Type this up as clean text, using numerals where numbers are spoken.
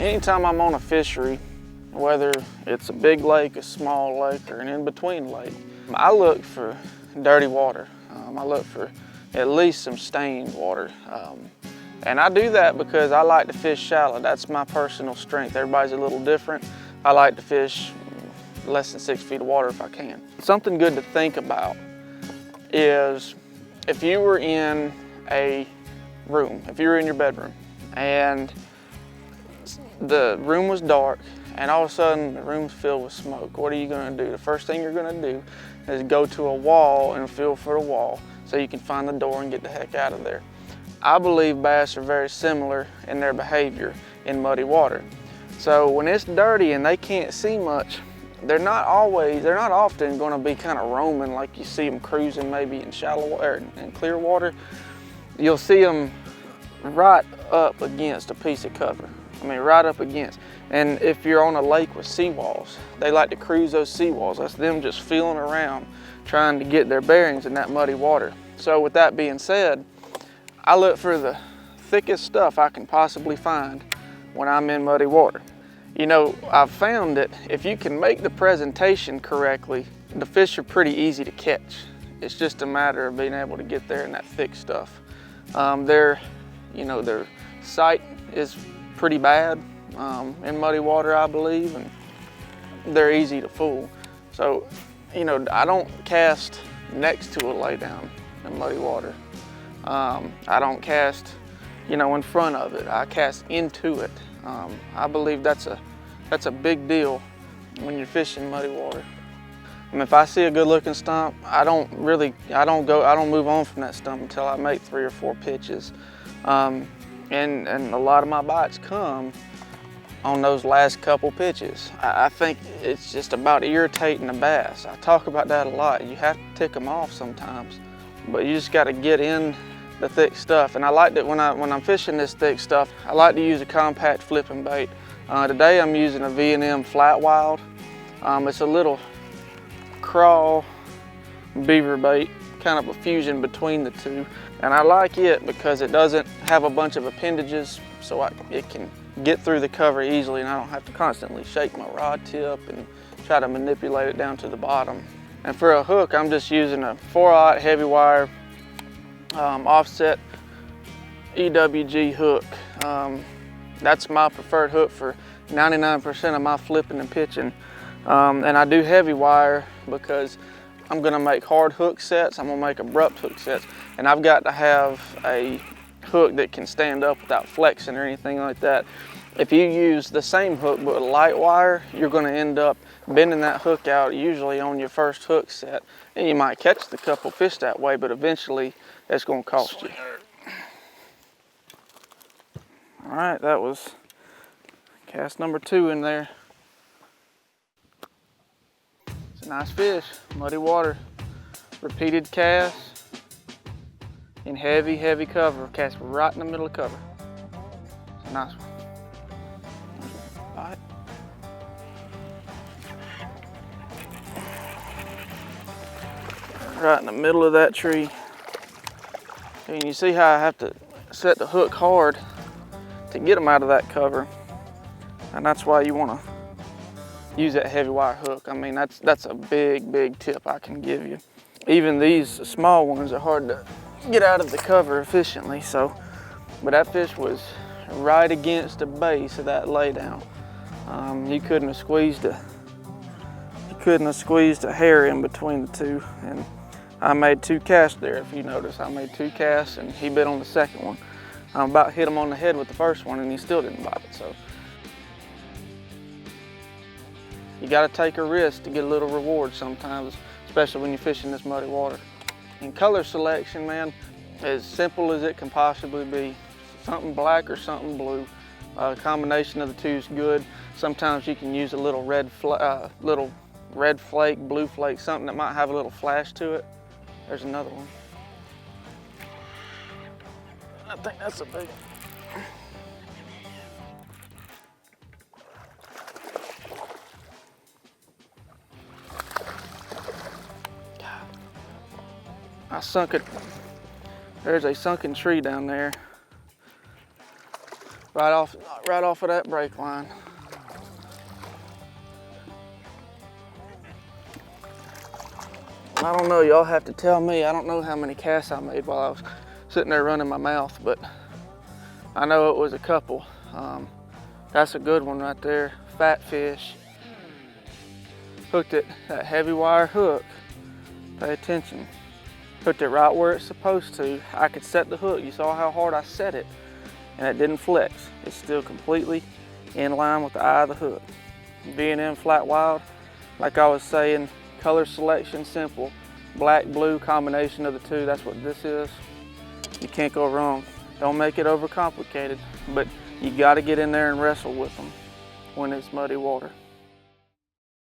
Anytime I'm on a fishery, whether it's a big lake, a small lake, or an in-between lake, I look for dirty water. I look for at least some stained water. And I do that because I like to fish shallow. That's my personal strength. Everybody's a little different. I like to fish less than 6 feet of water if I can. Something good to think about is if you were in a room, if you were in your bedroom and the room was dark and all of a sudden the room's filled with smoke, what are you going to do? The first thing you're going to do is go to a wall and feel for a wall so you can find the door and get the heck out of there. I believe bass are very similar in their behavior in muddy water. So when it's dirty and they can't see much, they're not often going to be kind of roaming like you see them cruising maybe in shallow water and clear water. You'll see them right up against a piece of cover. I mean, right up against. And if you're on a lake with seawalls, they like to cruise those seawalls. That's them just feeling around, trying to get their bearings in that muddy water. So with that being said, I look for the thickest stuff I can possibly find when I'm in muddy water. You know, I've found that if you can make the presentation correctly, the fish are pretty easy to catch. It's just a matter of being able to get there in that thick stuff. Their sight is pretty bad in muddy water, I believe, and they're easy to fool. So, you know, I don't cast next to a laydown in muddy water. I don't cast, you know, in front of it. I cast into it. I believe that's a big deal when you're fishing muddy water. I mean, if I see a good looking stump, I don't move on from that stump until I make 3 or 4 pitches. And a lot of my bites come on those last couple pitches. I think it's just about irritating the bass. I talk about that a lot. You have to tick them off sometimes, but you just got to get in the thick stuff. And I like that when I'm fishing this thick stuff, I like to use a compact flipping bait. Today I'm using a V&M Flat Wild. It's a little crawl beaver bait, kind of a fusion between the two. And I like it because it doesn't have a bunch of appendages, so it can get through the cover easily and I don't have to constantly shake my rod tip and try to manipulate it down to the bottom. And for a hook, I'm just using a 4/0 heavy wire offset EWG hook. That's my preferred hook for 99% of my flipping and pitching. And I do heavy wire because I'm gonna make hard hook sets, I'm gonna make abrupt hook sets, and I've got to have a hook that can stand up without flexing or anything like that. If you use the same hook but light wire, you're gonna end up bending that hook out usually on your first hook set. And you might catch the couple fish that way, but eventually it's gonna cost you. All right, that was cast number 2 in there. It's a nice fish, muddy water. Repeated cast in heavy, heavy cover. Cast right in the middle of cover. It's a nice one. Bite. Right in the middle of that tree. And you see how I have to set the hook hard to get them out of that cover. And that's why you want to use that heavy wire hook. I mean, that's a big, big tip I can give you. Even these small ones are hard to get out of the cover efficiently. So, but that fish was right against the base of that laydown. You couldn't have squeezed a hair in between the two. And I made 2 casts there. If you notice, I made 2 casts and he bit on the second one. I about hit him on the head with the first one and he still didn't bite it. So you got to take a risk to get a little reward sometimes, especially when you're fishing this muddy water. And color selection, man, as simple as it can possibly be. Something black or something blue. A combination of the two is good. Sometimes you can use a little red flake, blue flake, something that might have a little flash to it. There's another one. I think that's a big one. I sunk it. There's a sunken tree down there. right off of that brake line. I don't know, y'all have to tell me. I don't know how many casts I made while I was sitting there running my mouth, but I know it was a couple. That's a good one right there, fat fish. Hooked it, that heavy wire hook, pay attention. Hooked it right where it's supposed to. I could set the hook, you saw how hard I set it, and it didn't flex. It's still completely in line with the eye of the hook. Being in flat wild, like I was saying, color selection simple. Black, blue combination of the two, that's what this is. You can't go wrong. Don't make it overcomplicated, but you gotta get in there and wrestle with them when it's muddy water.